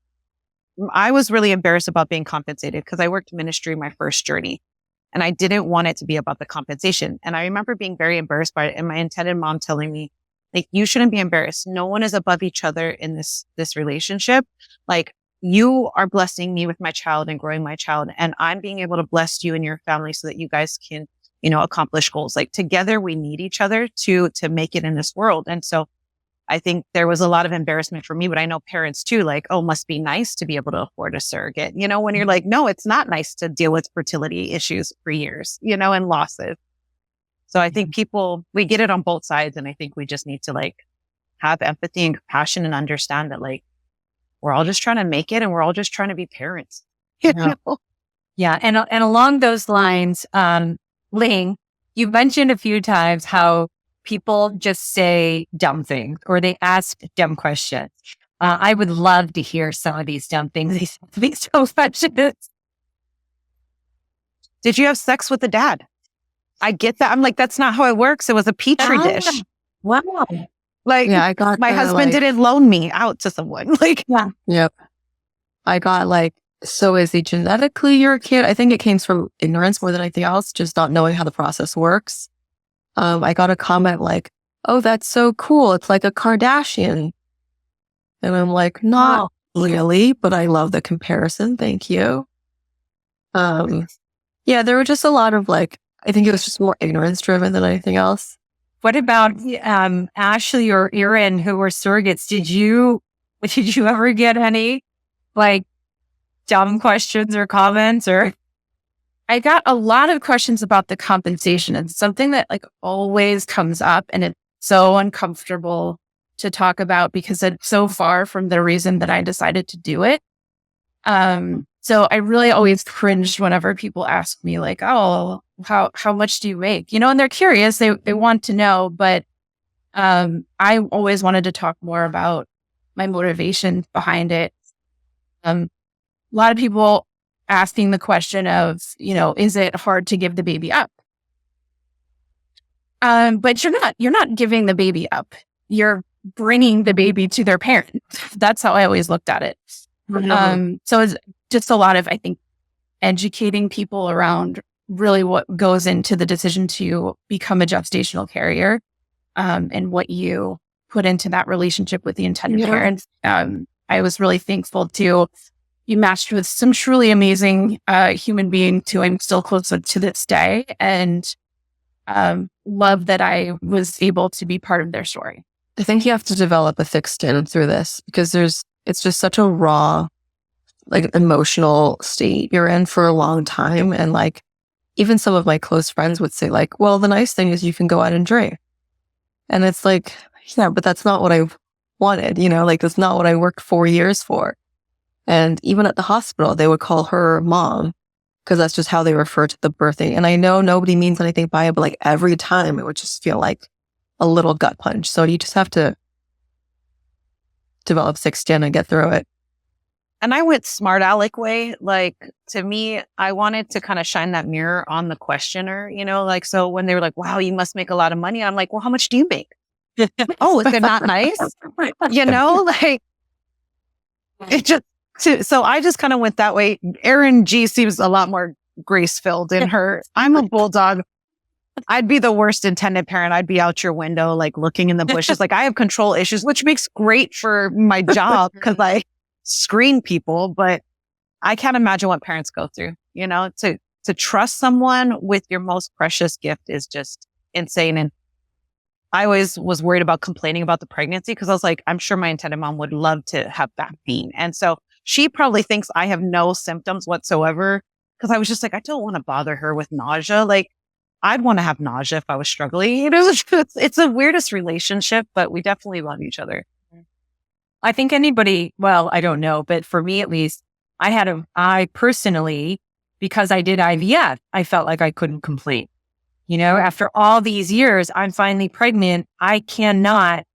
Speaker 5: I was really embarrassed about being compensated because I worked ministry my first journey and I didn't want it to be about the compensation. And I remember being very embarrassed by it and my intended mom telling me, like, you shouldn't be embarrassed. No one is above each other in this relationship. Like, you are blessing me with my child and growing my child. And I'm being able to bless you and your family so that you guys can, accomplish goals. Like together we need each other to make it in this world. And so I think there was a lot of embarrassment for me, but I know parents too, like, oh, must be nice to be able to afford a surrogate, when you're like, no, it's not nice to deal with fertility issues for years, and losses. So I think we get it on both sides. And I think we just need to like have empathy and compassion and understand that like, we're all just trying to make it and we're all just trying to be parents.
Speaker 1: Yeah. And along those lines, Ling, you've mentioned a few times how people just say dumb things or they ask dumb questions. I would love to hear some of these dumb things, these dumb questions.
Speaker 5: Did you have sex with the dad? I get that. I'm like, that's not how it works. It was a petri dish.
Speaker 1: Wow.
Speaker 5: Like,
Speaker 3: Yeah, I got
Speaker 5: my
Speaker 3: the,
Speaker 5: husband didn't loan me out to someone. Like,
Speaker 3: Yep. I got like, so is he genetically your kid? I think it came from ignorance more than anything else, just not knowing how the process works. I got a comment like, oh, that's so cool. It's like a Kardashian. And I'm like, not really, but I love the comparison. Thank you. Yeah, there were just a lot of like, I think it was just more ignorance driven than anything else.
Speaker 1: What about Ashley or Erin, who were surrogates? Did you ever get any like dumb questions or comments? Or
Speaker 6: I got a lot of questions about the compensation. It's something that like always comes up, and it's so uncomfortable to talk about because it's so far from the reason that I decided to do it. So I really always cringed whenever people ask me like, oh, how much do you make? And they're curious, they want to know, but I always wanted to talk more about my motivation behind it. A lot of people asking the question of, is it hard to give the baby up? But you're not giving the baby up. You're bringing the baby to their parent. That's how I always looked at it. So it's just a lot of, I think, educating people around really what goes into the decision to become a gestational carrier, and what you put into that relationship with the intended parents. I was really thankful to be matched with some truly amazing human beings who I'm still close with to this day, and love that I was able to be part of their story.
Speaker 3: I think you have to develop a thick skin through this because it's just such a raw, like emotional state you're in for a long time. And like, even some of my close friends would say like, well, the nice thing is you can go out and drink. And it's like, yeah, but that's not what I wanted, like that's not what I worked 4 years for. And even at the hospital, they would call her mom because that's just how they refer to the birthing. And I know nobody means anything by it, but like every time it would just feel like a little gut punch. So you just have to develop thick skin and get through it.
Speaker 5: and I went smart aleck way. Like, to me, I wanted to kind of shine that mirror on the questioner, like, so when they were like, wow, you must make a lot of money. I'm like, well, how much do you make? Oh, is it not nice? Like, it just, so I just kind of went that way. Erin G seems a lot more grace filled in her. I'm a bulldog. I'd be the worst intended parent. I'd be out your window, like looking in the bushes. Like, I have control issues, which makes great for my job because I screen people, but I can't imagine what parents go through, to trust someone with your most precious gift is just insane. And I always was worried about complaining about the pregnancy because I was like, I'm sure my intended mom would love to have that bean. And so she probably thinks I have no symptoms whatsoever because I was just like, I don't want to bother her with nausea. Like, I'd want to have nausea if I was struggling. It's the weirdest relationship, but we definitely love each other.
Speaker 1: I think anybody, well, I don't know, but for me at least, I personally, because I did IVF, I felt like I couldn't complain. After all these years, I'm finally pregnant. I cannot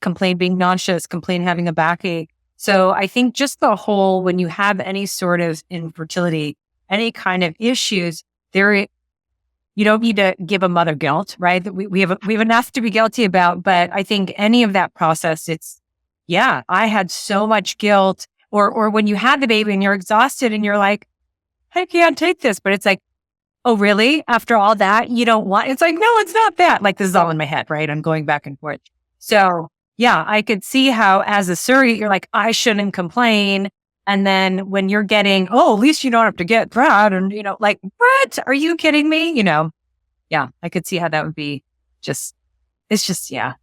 Speaker 1: complain being nauseous, complain having a backache. So I think just the whole, when you have any sort of infertility, any kind of issues, you don't need to give a mother guilt, right? We have enough to be guilty about. But I think any of that process, I had so much guilt. Or when you had the baby and you're exhausted and you're like, I can't take this. But it's like, oh, really? After all that, you don't want, it's like, no, it's not that. Like, this is all in my head, right? I'm going back and forth. So yeah, I could see how as a surrogate, you're like, I shouldn't complain. And then when you're getting, oh, at least you don't have to get that. And, like, what? Are you kidding me? Yeah, I could see how that would be yeah.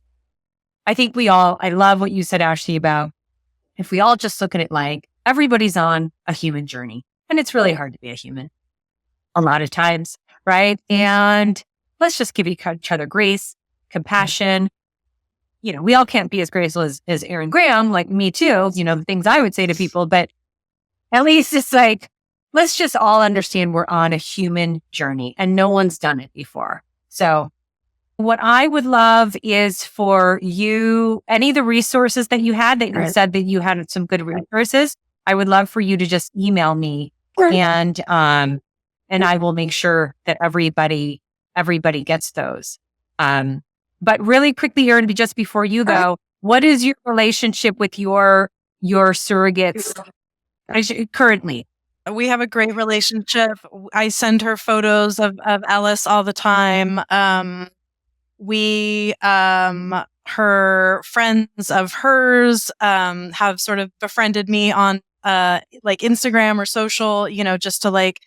Speaker 1: I think I love what you said, Ashley, about if we all just look at it like everybody's on a human journey and it's really hard to be a human a lot of times, right? And let's just give each other grace, compassion. We all can't be as graceful as Erin Graham, like me too, the things I would say to people, but at least it's like, let's just all understand we're on a human journey and no one's done it before. So what I would love is for you, any of the resources that you had that you said that you had some good resources, I would love for you to just email me and
Speaker 4: and I will make sure that everybody gets those. But really quickly, Erin, just before you go, what is your relationship with your surrogates currently?
Speaker 2: We have a great relationship. I send her photos of Ellis all the time. Her friends of hers have sort of befriended me on like Instagram or social, just to like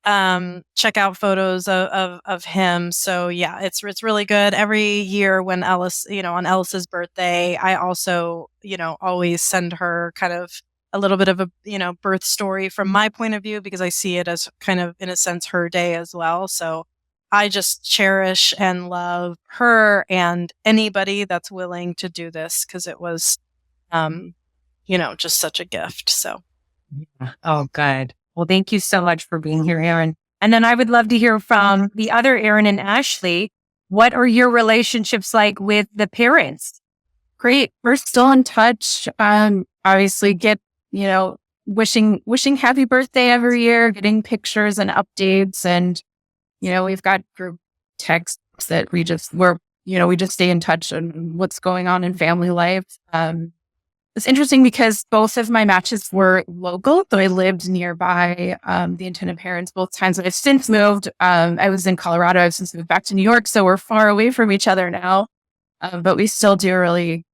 Speaker 2: check out photos of him. So yeah, it's really good. Every year when Ellis, on Ellis's birthday, I also, always send her kind of a little bit of a, birth story from my point of view, because I see it as kind of, in a sense, her day as well. So I just cherish and love her and anybody that's willing to do this, because it was, just such a gift. So.
Speaker 4: Oh, good. Well, thank you so much for being here, Erin. And then I would love to hear from the other Erin and Ashley. What are your relationships like with the parents?
Speaker 6: Great. We're still in touch. Obviously wishing happy birthday every year, getting pictures and updates. And, we've got group texts that we just stay in touch on what's going on in family life. It's interesting because both of my matches were local, so I lived nearby the intended parents both times. I've since moved. I was in Colorado. I've since moved back to New York, so we're far away from each other now. But we still do really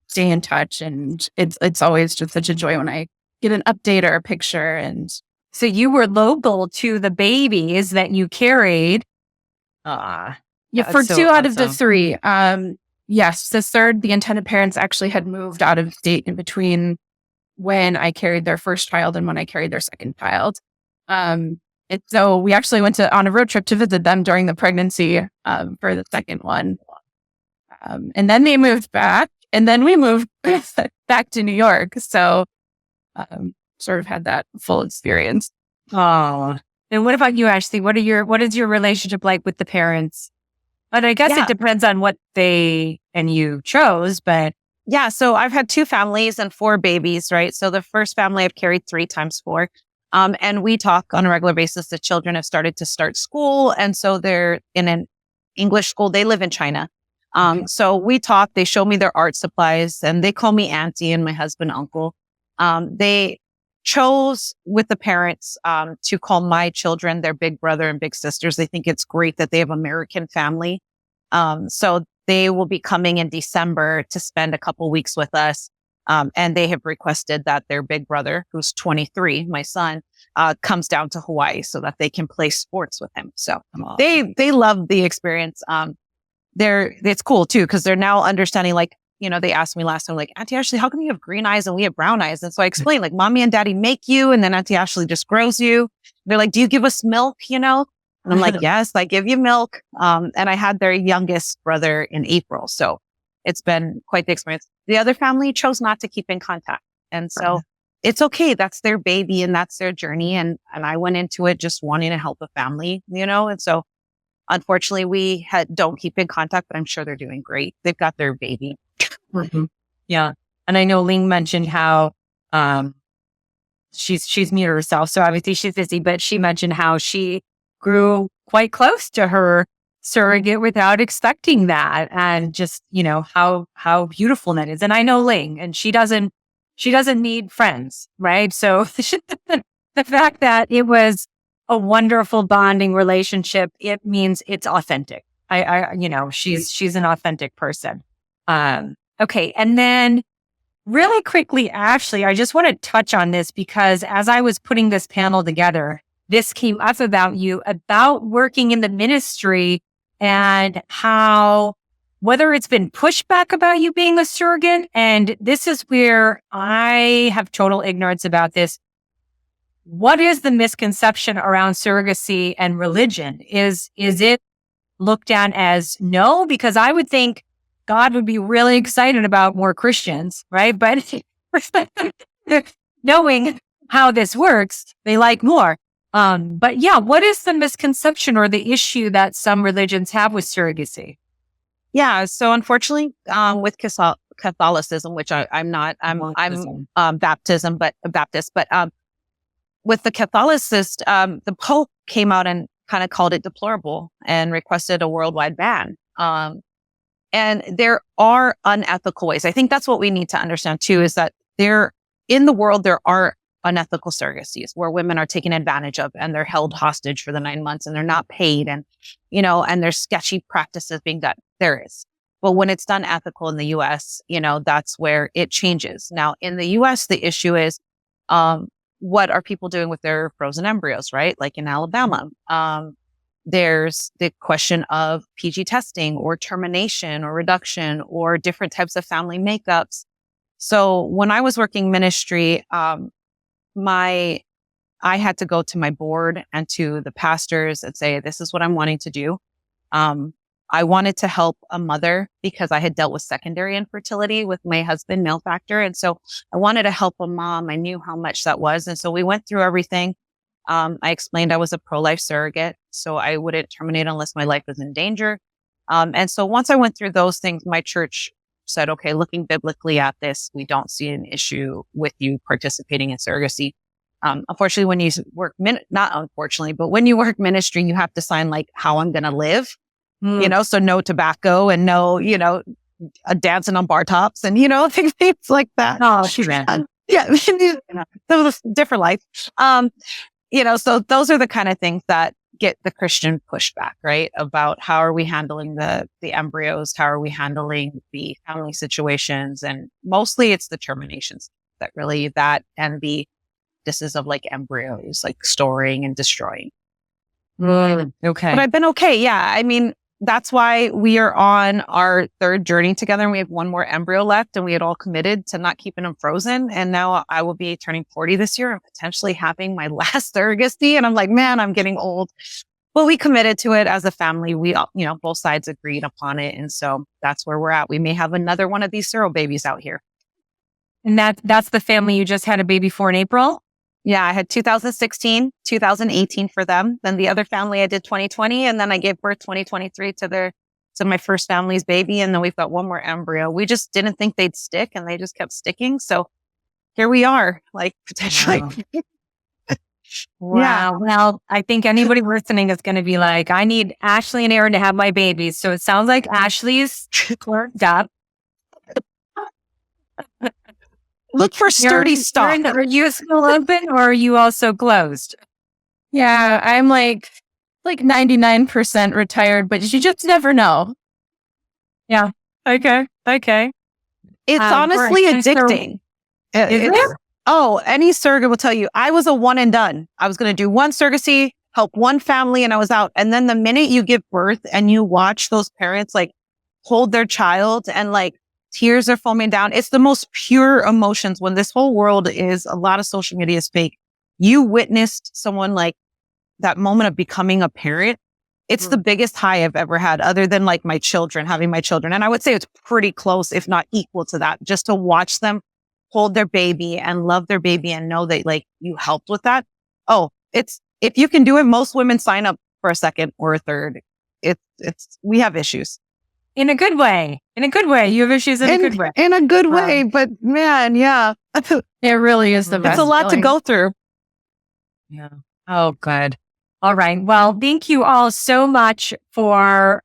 Speaker 6: stay in touch, and it's always just such a joy when I get an update or a picture. And
Speaker 4: so you were local to the babies that you carried.
Speaker 6: Yeah, for so 2 out of the 3. Yes, the third, the intended parents actually had moved out of state in between when I carried their first child and when I carried their second child. And so we actually went on a road trip to visit them during the pregnancy for the second one. And then they moved back, and then we moved back to New York. So sort of had that full experience.
Speaker 4: Oh, and what about you, Ashley? What is your relationship like with the parents? But I guess it depends on what they and you chose, but.
Speaker 5: Yeah. So I've had 2 families and 4 babies, right? So the first family I've carried 3 times 4. And we talk on a regular basis. The children have started school. And so they're in an English school. They live in China. So we talk, they show me their art supplies, and they call me auntie and my husband uncle. They chose with the parents to call my children their big brother and big sisters. They think it's great that they have American family. So they will be coming in December to spend a couple weeks with us. And they have requested that their big brother, who's 23, my son, comes down to Hawaii so that they can play sports with him. So they love the experience. It's cool too, because they're now understanding, like, they asked me last time, like, Auntie Ashley, how come you have green eyes and we have brown eyes? And so I explained, like, mommy and daddy make you, and then Auntie Ashley just grows you. They're like, do you give us milk, And I'm like, yes, I give you milk. And I had their youngest brother in April. So it's been quite the experience. The other family chose not to keep in contact. And so it's okay. That's their baby and that's their journey. And I went into it just wanting to help a family, And so unfortunately we don't keep in contact, but I'm sure they're doing great. They've got their baby.
Speaker 4: Mm-hmm. Yeah. And I know Ling mentioned how she's muted herself, so obviously she's busy, but she mentioned how she grew quite close to her surrogate without expecting that, and just, how beautiful that is. And I know Ling, and she doesn't need friends, right? So the fact that it was a wonderful bonding relationship, it means it's authentic. She's an authentic person. Okay. And then really quickly, Ashley, I just want to touch on this because as I was putting this panel together, this came up about you, about working in the ministry and how, whether it's been pushback about you being a surrogate, and this is where I have total ignorance about this. What is the misconception around surrogacy and religion? Is it looked at as no? Because I would think God would be really excited about more Christians, right? But knowing how this works, they like more. But yeah, what is the misconception or the issue that some religions have with surrogacy?
Speaker 5: Yeah. So unfortunately, with Catholicism, which I'm not, I'm Baptist, but with the Catholicist, the Pope came out and kind of called it deplorable and requested a worldwide ban. And there are unethical ways. I think that's what we need to understand too, is that in the world, there are unethical surrogacies where women are taken advantage of and they're held hostage for the 9 months and they're not paid, and, and there's sketchy practices being done. There is. But when it's done ethical in the US, that's where it changes. Now, in the US, the issue is, what are people doing with their frozen embryos, right? Like in Alabama. There's the question of PG testing or termination or reduction or different types of family makeups. So when I was working ministry, I had to go to my board and to the pastors and say, this is what I'm wanting to do. I wanted to help a mother because I had dealt with secondary infertility with my husband, male factor. And so I wanted to help a mom. I knew how much that was. And so we went through everything. I explained I was a pro-life surrogate, so I wouldn't terminate unless my life was in danger. And so once I went through those things, my church said, okay, looking biblically at this, we don't see an issue with you participating in surrogacy. Unfortunately, when you work, not unfortunately, but when you work ministry, you have to sign like how I'm going to live, so no tobacco and no, dancing on bar tops and, things like that.
Speaker 1: Oh, she ran.
Speaker 5: Yeah. So different life. So those are the kind of things that get the Christian pushback, right? About how are we handling the embryos? How are we handling the family situations? And mostly it's the terminations that really and the disses of like embryos, like storing and destroying.
Speaker 1: Okay.
Speaker 5: But I've been okay. Yeah. I mean, that's why we are on our third journey together and we have one more embryo left, and we had all committed to not keeping them frozen. And now I will be turning 40 this year and potentially having my last surrogacy. And I'm like, man, I'm getting old. Well, we committed to it as a family. We, both sides agreed upon it. And so that's where we're at. We may have another one of these surro babies out here.
Speaker 1: And that's the family you just had a baby for in April?
Speaker 5: Yeah, I had 2016, 2018 for them. Then the other family I did 2020, and then I gave birth 2023 to my first family's baby. And then we've got one more embryo. We just didn't think they'd stick, and they just kept sticking. So here we are, like potentially.
Speaker 1: Wow.
Speaker 5: Yeah.
Speaker 1: Well, I think anybody listening is going to be like, I need Ashley and Aaron to have my babies. So it sounds like Ashley's clerked up.
Speaker 5: Look for sturdy stock.
Speaker 1: Aaron, are you still open or are you also closed?
Speaker 6: Yeah, I'm like 99% retired, but you just never know.
Speaker 1: Yeah. Okay.
Speaker 5: It's honestly addicting. Any surrogate will tell you, I was a one and done. I was going to do one surrogacy, help one family, and I was out. And then the minute you give birth and you watch those parents like hold their child and like tears are foaming down, it's the most pure emotions when this whole world is, a lot of social media is fake. You witnessed someone like that moment of becoming a parent. It's the biggest high I've ever had, other than like having my children. And I would say it's pretty close, if not equal to that, just to watch them hold their baby and love their baby and know that like you helped with that. Oh, if you can do it, most women sign up for a second or a third. We have issues.
Speaker 1: In a good way. You have issues in a good way.
Speaker 5: In a good way. But man, yeah.
Speaker 6: It really is the best.
Speaker 5: It's a lot to go through.
Speaker 1: Yeah. Oh, good. All right. Well, thank you all so much for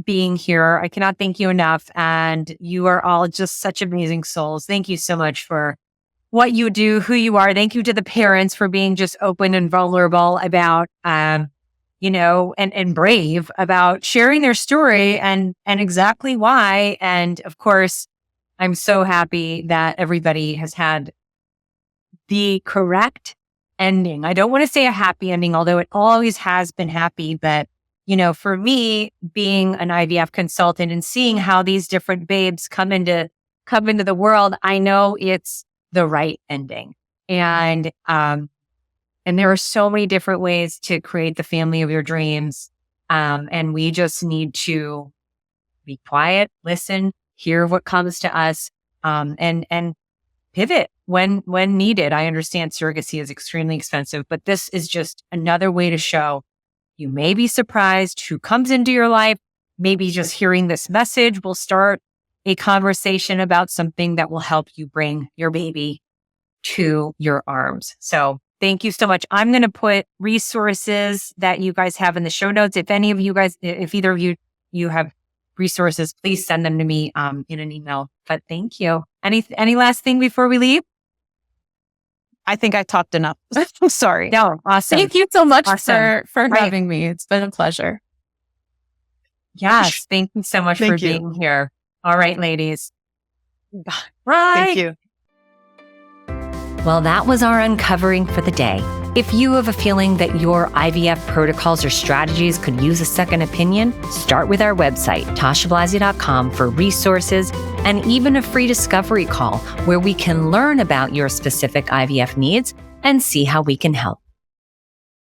Speaker 1: being here. I cannot thank you enough. And you are all just such amazing souls. Thank you so much for what you do, who you are. Thank you to the parents for being just open and vulnerable about, and brave about sharing their story and exactly why. And of course, I'm so happy that everybody has had the correct ending. I don't want to say a happy ending, although it always has been happy. But, for me, being an IVF consultant and seeing how these different babes come into the world, I know it's the right ending. And there are so many different ways to create the family of your dreams. And we just need to be quiet, listen, hear what comes to us, and pivot when needed. I understand surrogacy is extremely expensive, but this is just another way to show you may be surprised who comes into your life. Maybe just hearing this message will start a conversation about something that will help you bring your baby to your arms. So Thank you so much. I'm going to put resources that you guys have in the show notes. If any of you guys, if either of you have resources, please send them to me in an email. But thank you. Any last thing before we leave?
Speaker 5: I think I talked enough. Sorry.
Speaker 1: No, awesome.
Speaker 6: Thank you so much
Speaker 1: Awesome.
Speaker 6: for having me. It's been a pleasure.
Speaker 1: Yes, thank you so much for
Speaker 2: Thank you.
Speaker 1: being here. All right, ladies.
Speaker 5: Bye.
Speaker 1: Right.
Speaker 2: Thank you.
Speaker 1: Well, that was our uncovering for the day. If you have a feeling that your IVF protocols or strategies could use a second opinion, start with our website, tashablasi.com, for resources and even a free discovery call where we can learn about your specific IVF needs and see how we can help.